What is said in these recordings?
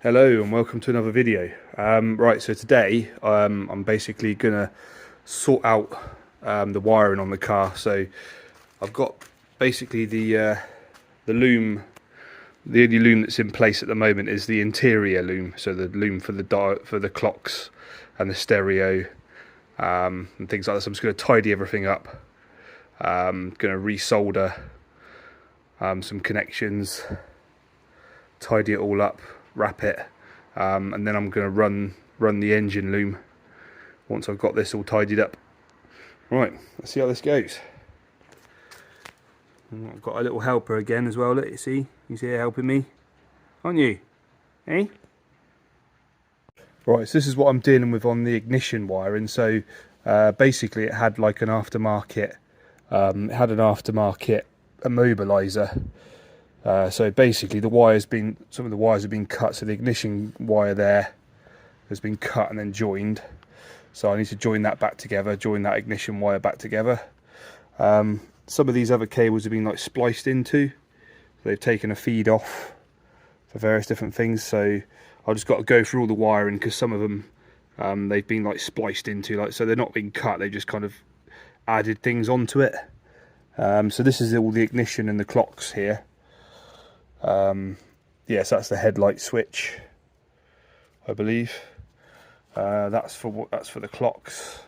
Hello and welcome to another video. Right, so today I'm basically gonna sort out the wiring on the car. So I've got basically the loom. The only loom that's in place at the moment is the interior loom. So the loom for the clocks and the stereo and things like that. So I'm just gonna tidy everything up. Gonna resolder some connections, tidy it all up, wrap it, and then I'm going to run the engine loom once I've got this all tidied up. Right, let's see how this goes. And I've got a little helper again as well. Look, you see her helping me, aren't you? Hey. Right, so this is what I'm dealing with on the ignition wiring. So basically, it had like an aftermarket. Immobilizer. So basically some of the wires have been cut, so the ignition wire there has been cut and then joined. So I need to join that back together, join that ignition wire back together. Some of these other cables have been like spliced into. They've taken a feed off for various different things, so I've just got to go through all the wiring because some of them they've been like spliced into, like, so they're not being cut, they just kind of added things onto it. So this is all the ignition and the clocks here. Yes, that's the headlight switch, I believe. That's for the clocks,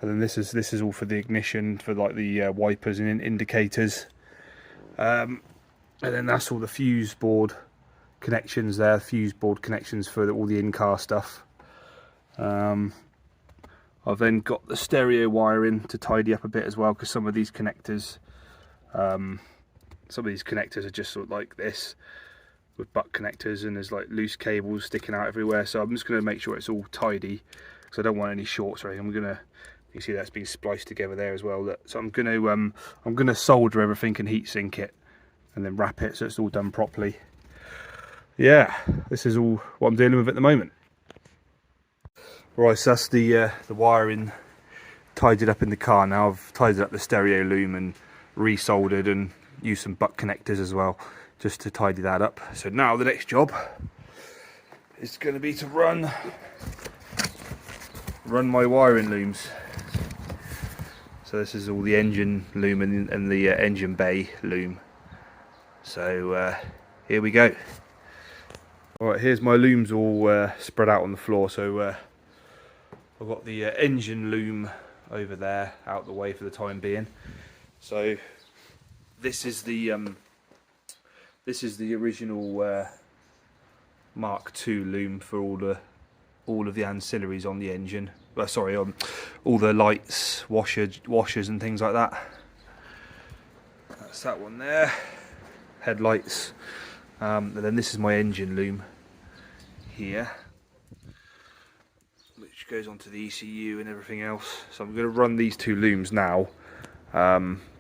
and then this is all for the ignition, for like the wipers and indicators. And then that's all the fuse board connections there, fuse board connections for all the in-car stuff. I've then got the stereo wiring to tidy up a bit as well, because some of these connectors are just sort of like this, with butt connectors, and there's like loose cables sticking out everywhere. So I'm just going to make sure it's all tidy, because I don't want any shorts or anything. You see that's been spliced together there as well. So I'm going to solder everything and heat sink it, and then wrap it so it's all done properly. Yeah, this is all what I'm dealing with at the moment. Right, so that's the wiring tidied up in the car now. I've tidied up the stereo loom and resoldered and used some butt connectors as well, just to tidy that up. So now the next job is going to be to run my wiring looms. So this is all the engine loom and the engine bay loom. So here we go. Alright, here's my looms all spread out on the floor. So I've got the engine loom over there, out the way for the time being. So this is the original Mark II loom for all of the ancillaries on the engine. Sorry, all the lights, washers and things like that. That's that one there. Headlights. And then this is my engine loom here, which goes onto the ECU and everything else. So I'm going to run these two looms now,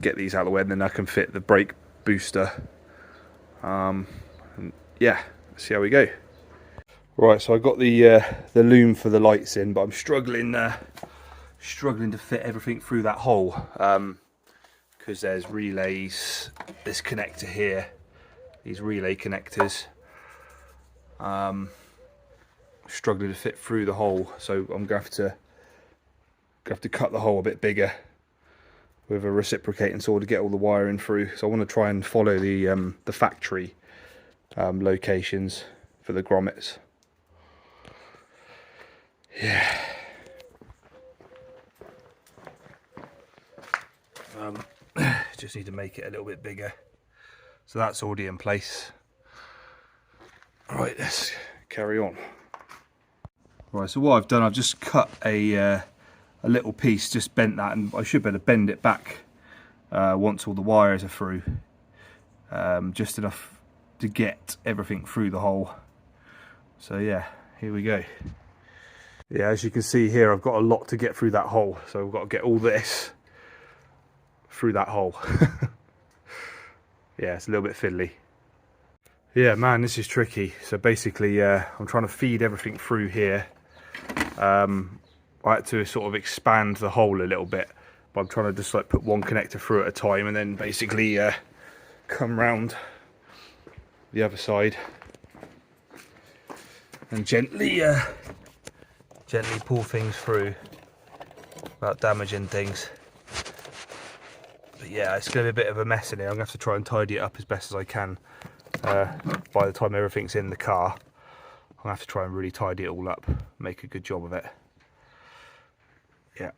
get these out of the way, and then I can fit the brake booster. And yeah, let's see how we go. Right, so I got the loom for the lights in, but I'm struggling to fit everything through that hole, because there's relays, this connector here, these relay connectors. Struggling to fit through the hole, so I'm going to have to cut the hole a bit bigger with a reciprocating saw to get all the wiring through. So I want to try and follow the factory locations for the grommets. Yeah. Just need to make it a little bit bigger. So that's already in place. Right, let's carry on. Right, so what I've done, I've just cut a little piece, just bent that, and I should be able to bend it back once all the wires are through. Just enough to get everything through the hole. So yeah, here we go. Yeah, as you can see here, I've got a lot to get through that hole, so I've got to get all this through that hole. Yeah, it's a little bit fiddly. Yeah, man, this is tricky. So basically, I'm trying to feed everything through here. I had to sort of expand the hole a little bit, but I'm trying to just like put one connector through at a time, and then basically come round the other side and gently pull things through without damaging things. But yeah, it's going to be a bit of a mess in here. I'm going to have to try and tidy it up as best as I can. By the time everything's in the car, I'm going to have to try and really tidy it all up, make a good job of it. Yeah.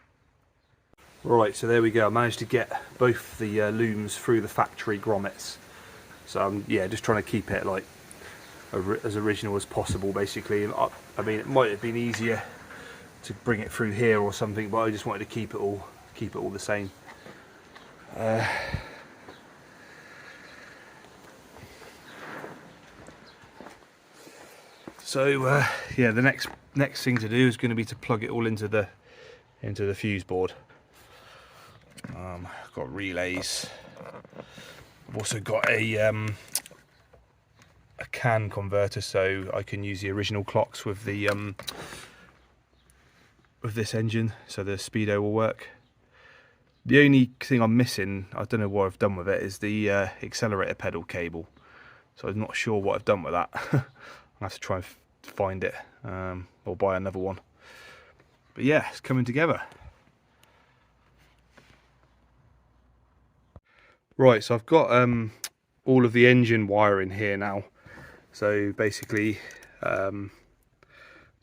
Right, so there we go. I managed to get both the looms through the factory grommets. So I'm just trying to keep it like as original as possible, basically. I mean, it might have been easier to bring it through here or something, but I just wanted to keep it all the same. So yeah, the next thing to do is going to be to plug it all into the fuse board. I've got relays. I've also got a CAN converter, so I can use the original clocks with the with this engine, so the speedo will work. The only thing I'm missing, I don't know what I've done with it, is the accelerator pedal cable. So I'm not sure what I've done with that. I'll have to try and find it, or buy another one. But yeah, it's coming together. Right, so I've got all of the engine wiring here now. So basically, there's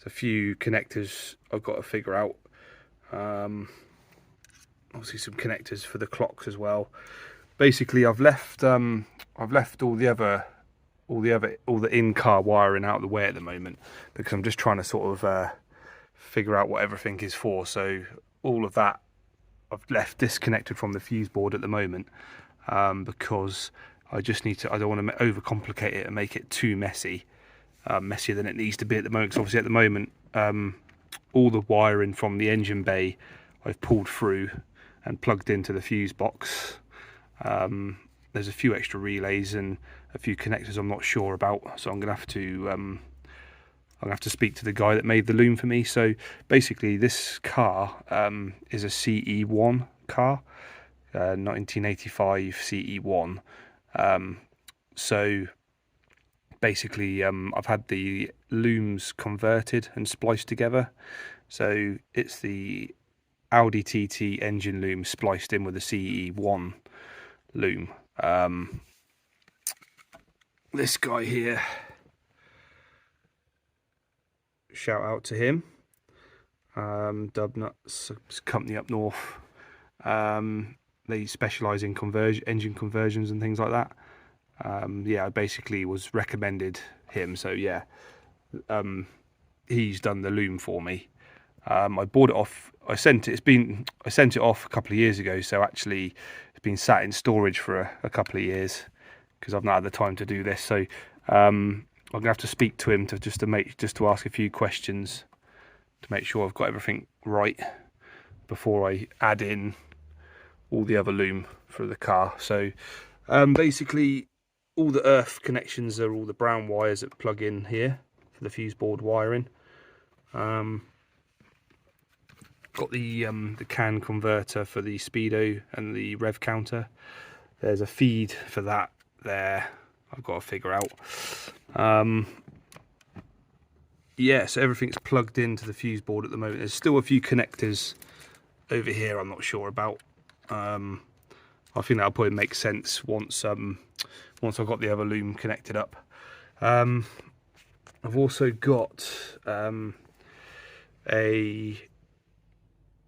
a few connectors I've got to figure out. Obviously some connectors for the clocks as well. Basically, I've left all the in-car wiring out of the way at the moment, because I'm just trying to sort of figure out what everything is for. So all of that I've left disconnected from the fuse board at the moment, because I don't want to overcomplicate it and make it too messy, messier than it needs to be at the moment. Because obviously at the moment, all the wiring from the engine bay I've pulled through and plugged into the fuse box. There's a few extra relays and a few connectors I'm not sure about, so I'm gonna have to speak to the guy that made the loom for me. So basically, this car is a ce1 car, 1985 ce1. So basically, I've had the looms converted and spliced together. So it's the Audi TT engine loom spliced in with the ce1 loom. This guy here, shout out to him, Dubnuts, company up north. They specialise in engine conversions and things like that. Yeah, I basically was recommended him, so yeah, he's done the loom for me. I bought it off. I sent it off a couple of years ago, so actually it's been sat in storage for a couple of years because I've not had the time to do this. So I'm gonna have to speak to him just to ask a few questions to make sure I've got everything right before I add in all the other loom for the car. So basically, all the earth connections are all the brown wires that plug in here for the fuse board wiring. Got the CAN converter for the speedo and the rev counter. There's a feed for that there I've got to figure out. Yeah, so everything's plugged into the fuse board at the moment. There's still a few connectors over here I'm not sure about. I think that'll probably make sense once I've got the other loom connected up. I've also got a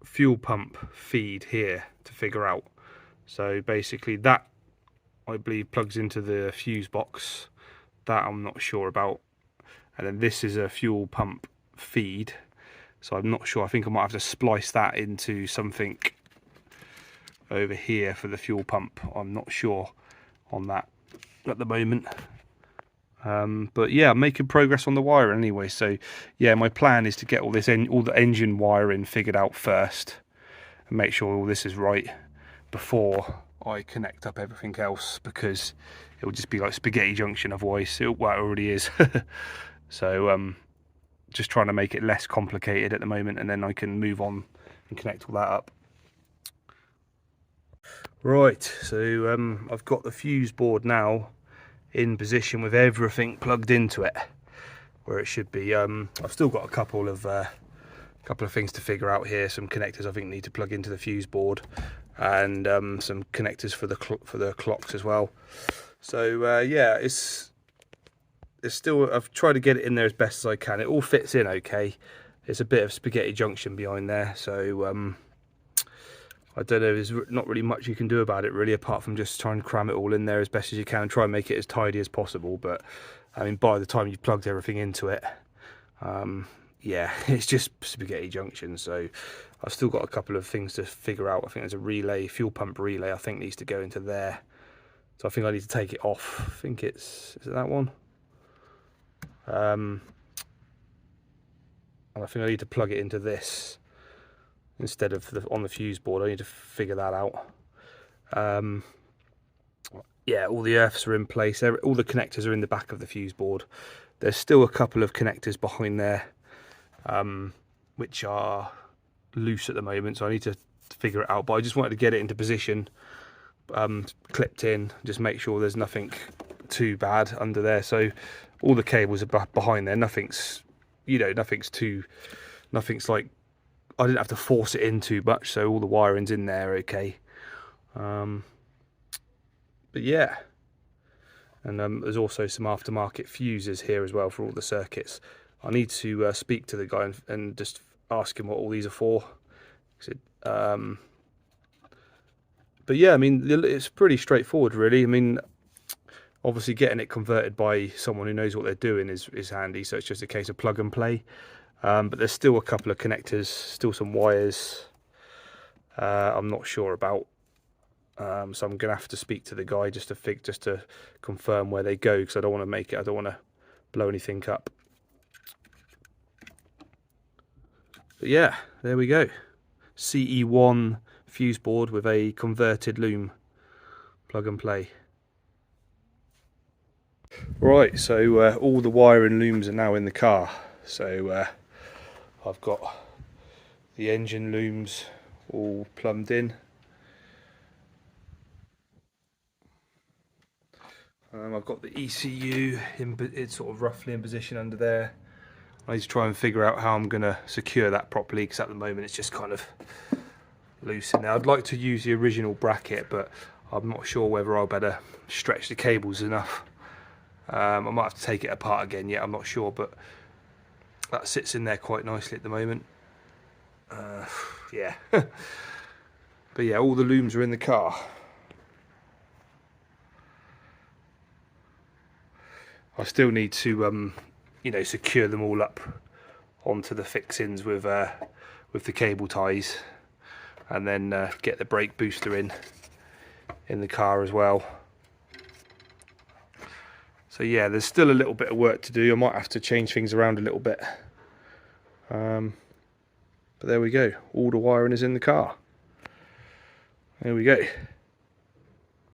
fuel pump feed here to figure out. So basically that, I believe, plugs into the fuse box. That I'm not sure about. And then this is a fuel pump feed, so I'm not sure. I think I might have to splice that into something over here for the fuel pump. I'm not sure on that at the moment. But yeah, I'm making progress on the wiring anyway. So yeah, my plan is to get all the engine wiring figured out first and make sure all this is right before I connect up everything else, because it will just be like spaghetti junction otherwise. Well, it already is. So just trying to make it less complicated at the moment, and then I can move on and connect all that up. Right, so I've got the fuse board now in position with everything plugged into it. where it should be. I've still got a couple of things to figure out here. Some connectors I think need to plug into the fuse board, and some connectors for the clocks as well. So yeah, it's still, I've tried to get it in there as best as I can. It all fits in okay. It's a bit of spaghetti junction behind there, so I don't know, there's not really much you can do about it really, apart from just try and cram it all in there as best as you can and try and make it as tidy as possible. But I mean, by the time you've plugged everything into it, yeah, it's just spaghetti junction. So I've still got a couple of things to figure out. I think there's a relay, fuel pump relay, I think needs to go into there. So I think I need to take it off. I think is it that one? And I think I need to plug it into this instead of on the fuse board. I need to figure that out. Yeah, all the earths are in place. All the connectors are in the back of the fuse board. There's still a couple of connectors behind there, which are loose at the moment, so I need to figure it out. But I just wanted to get it into position, clipped in, just make sure there's nothing too bad under there. So all the cables are behind there. Nothing's, you know, nothing's like, I didn't have to force it in too much, so all the wiring's in there okay. But yeah, and there's also some aftermarket fuses here as well for all the circuits. I need to speak to the guy and just ask him what all these are for. But yeah, I mean, it's pretty straightforward really. I mean, obviously getting it converted by someone who knows what they're doing is handy, so it's just a case of plug and play. But there's still a couple of connectors, still some wires I'm not sure about. So I'm gonna have to speak to the guy just to confirm where they go, because I don't want to blow anything up. But yeah, there we go. ce1 fuse board with a converted loom, plug and play. Right, so all the wire and looms are now in the car. So I've got the engine looms all plumbed in. I've got the ECU it's sort of roughly in position under there. I need to try and figure out how I'm going to secure that properly, because at the moment it's just kind of loose in there. I'd like to use the original bracket, but I'm not sure whether I'll better stretch the cables enough. I might have to take it apart again yet, I'm not sure, but that sits in there quite nicely at the moment. Yeah. But yeah, all the looms are in the car. I still need to you know, secure them all up onto the fixings with the cable ties, and then get the brake booster in the car as well. So yeah, there's still a little bit of work to do. I might have to change things around a little bit, but there we go, all the wiring is in the car. There we go.